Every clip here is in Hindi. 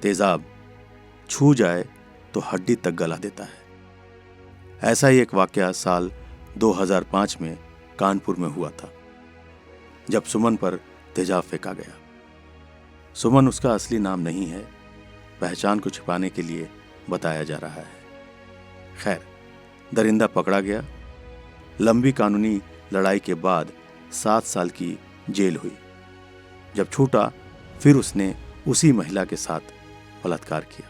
तेजाब छू जाए तो हड्डी तक गला देता है। ऐसा ही एक वाकया साल 2005 में कानपुर में हुआ था, जब सुमन पर तेजाब फेंका गया। सुमन उसका असली नाम नहीं है, पहचान को छिपाने के लिए बताया जा रहा है। खैर, दरिंदा पकड़ा गया। लंबी कानूनी लड़ाई के बाद 7 साल की जेल हुई। जब छूटा फिर उसने उसी महिला के साथ बलात्कार किया।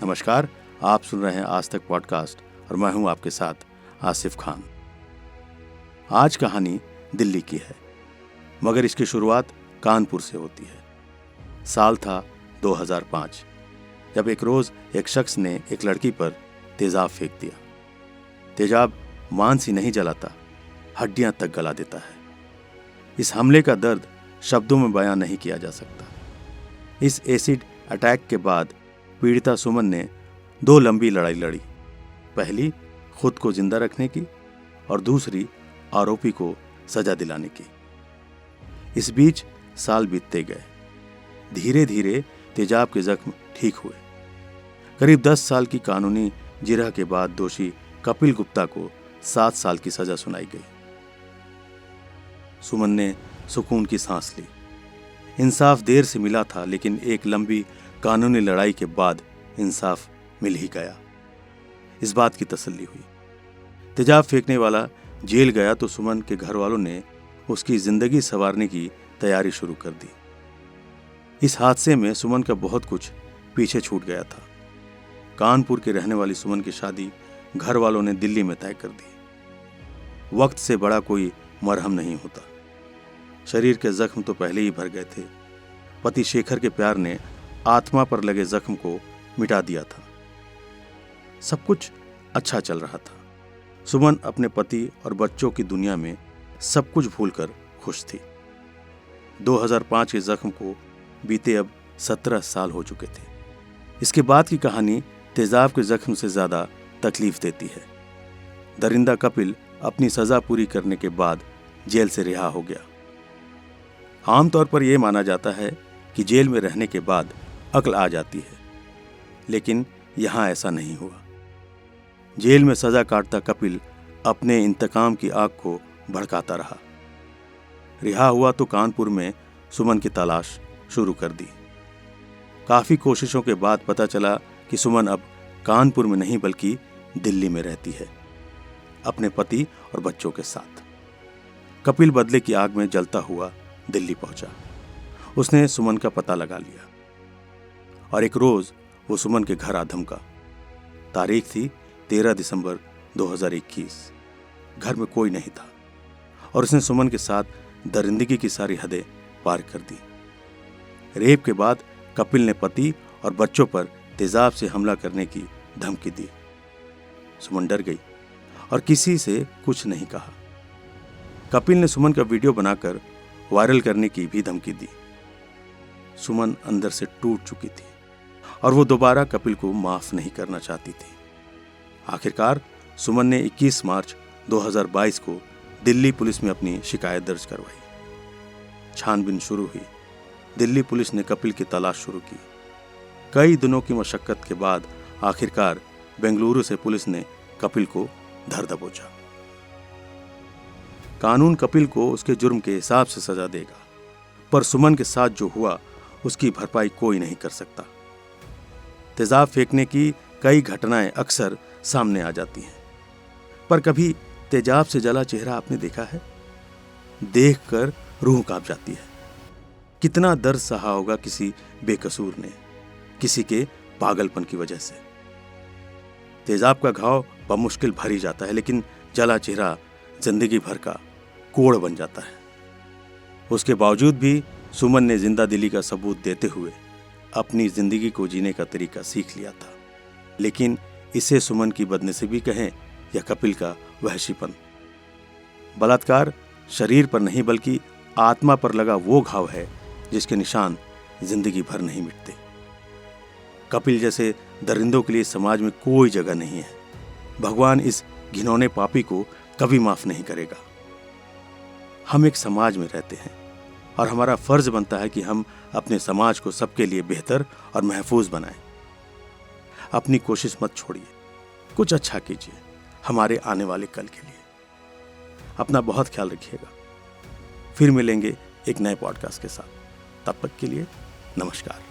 नमस्कार, आप सुन रहे हैं आज तक पॉडकास्ट और मैं हूं आपके साथ आसिफ खान। आज कहानी दिल्ली की है, मगर इसकी शुरुआत कानपुर से होती है। साल था 2005, जब एक रोज एक शख्स ने एक लड़की पर तेजाब फेंक दिया। तेजाब मांस ही नहीं जलाता, हड्डियां तक गला देता है। इस हमले का दर्द शब्दों में बयां नहीं किया जा सकता। इस एसिड अटैक के बाद पीड़िता सुमन ने 2 लंबी लड़ाई लड़ी। पहली खुद को जिंदा रखने की और दूसरी आरोपी को सजा दिलाने की। इस बीच साल बीतते गए। धीरे धीरे तेजाब के जख्म ठीक हुए। करीब 10 साल की कानूनी जिरह के बाद दोषी कपिल गुप्ता को 7 साल की सजा सुनाई गई। सुमन ने सुकून की सांस ली। इंसाफ देर से मिला था, लेकिन एक लंबी कानूनी लड़ाई के बाद इंसाफ मिल ही गया। इस बात की तसल्ली हुई। तेजाब फेंकने वाला जेल गया तो सुमन के घर वालों ने उसकी जिंदगी संवारने की तैयारी शुरू कर दी। इस हादसे में सुमन का बहुत कुछ पीछे छूट गया था। कानपुर के रहने वाली सुमन की शादी घर वालों ने दिल्ली में तय कर दी। वक्त से बड़ा कोई मरहम नहीं होता। शरीर के जख्म तो पहले ही भर गए थे। पति शेखर के प्यार ने आत्मा पर लगे जख्म को मिटा दिया था। सब कुछ अच्छा चल रहा था। सुमन अपने पति और बच्चों की दुनिया में सब कुछ भूलकर खुश थी। 2005 के जख्म को बीते अब 17 साल हो चुके थे। इसके बाद की कहानी तेजाब के जख्म से ज्यादा तकलीफ देती है। दरिंदा कपिल अपनी सजा पूरी करने के बाद जेल से रिहा हो गया। आमतौर पर यह माना जाता है कि जेल में रहने के बाद अक्ल आ जाती है, लेकिन यहां ऐसा नहीं हुआ। जेल में सजा काटता कपिल अपने इंतकाम की आग को भड़काता रहा। रिहा हुआ तो कानपुर में सुमन की तलाश शुरू कर दी। काफी कोशिशों के बाद पता चला कि सुमन अब कानपुर में नहीं बल्कि दिल्ली में रहती है, अपने पति और बच्चों के साथ। कपिल बदले की आग में जलता हुआ दिल्ली पहुंचा। उसने सुमन का पता लगा लिया और एक रोज वो सुमन के घर आ धमका। तारीख थी 13 दिसंबर 2021। घर में कोई नहीं था और उसने सुमन के साथ दरिंदगी की सारी हदें पार कर दी। रेप के बाद कपिल ने पति और बच्चों पर तेजाब से हमला करने की धमकी दी। सुमन डर गई और किसी से कुछ नहीं कहा। कपिल ने सुमन का वीडियो बनाकर वायरल करने की भी धमकी दी। सुमन अंदर से टूट चुकी थी और वो दोबारा कपिल को माफ नहीं करना चाहती थी। आखिरकार सुमन ने 21 मार्च 2022 को दिल्ली पुलिस में अपनी शिकायत दर्ज करवाई। छानबीन शुरू हुई। दिल्ली पुलिस ने कपिल की तलाश शुरू की। कई दिनों की मशक्कत के बाद आखिरकार बेंगलुरु से पुलिस ने कपिल को धर दबोचा। कानून कपिल को उसके जुर्म के हिसाब से सजा देगा, पर सुमन के साथ जो हुआ उसकी भरपाई कोई नहीं कर सकता। तेजाब फेंकने की कई घटनाएं अक्सर सामने आ जाती हैं, पर कभी तेजाब से जला चेहरा आपने देखा है? देखकर रूह कांप जाती है। कितना दर्द सहा होगा किसी बेकसूर ने, किसी के पागलपन की वजह से। तेजाब का घाव बमुश्किल भर ही जाता है, लेकिन जला चेहरा जिंदगी भर का कोड़ बन जाता है। उसके बावजूद भी सुमन ने जिंदा दिली का सबूत देते हुए अपनी जिंदगी को जीने का तरीका सीख लिया था। लेकिन इसे सुमन की बदनसीबी कहें या कपिल का वहशीपन, बलात्कार शरीर पर नहीं बल्कि आत्मा पर लगा वो घाव है जिसके निशान जिंदगी भर नहीं मिटते। कपिल जैसे दरिंदों के लिए समाज में कोई जगह नहीं है। भगवान इस घिनौने पापी को कभी माफ नहीं करेगा। हम एक समाज में रहते हैं और हमारा फर्ज बनता है कि हम अपने समाज को सबके लिए बेहतर और महफूज बनाएं। अपनी कोशिश मत छोड़िए, कुछ अच्छा कीजिए हमारे आने वाले कल के लिए। अपना बहुत ख्याल रखिएगा। फिर मिलेंगे एक नए पॉडकास्ट के साथ। तब तक के लिए नमस्कार।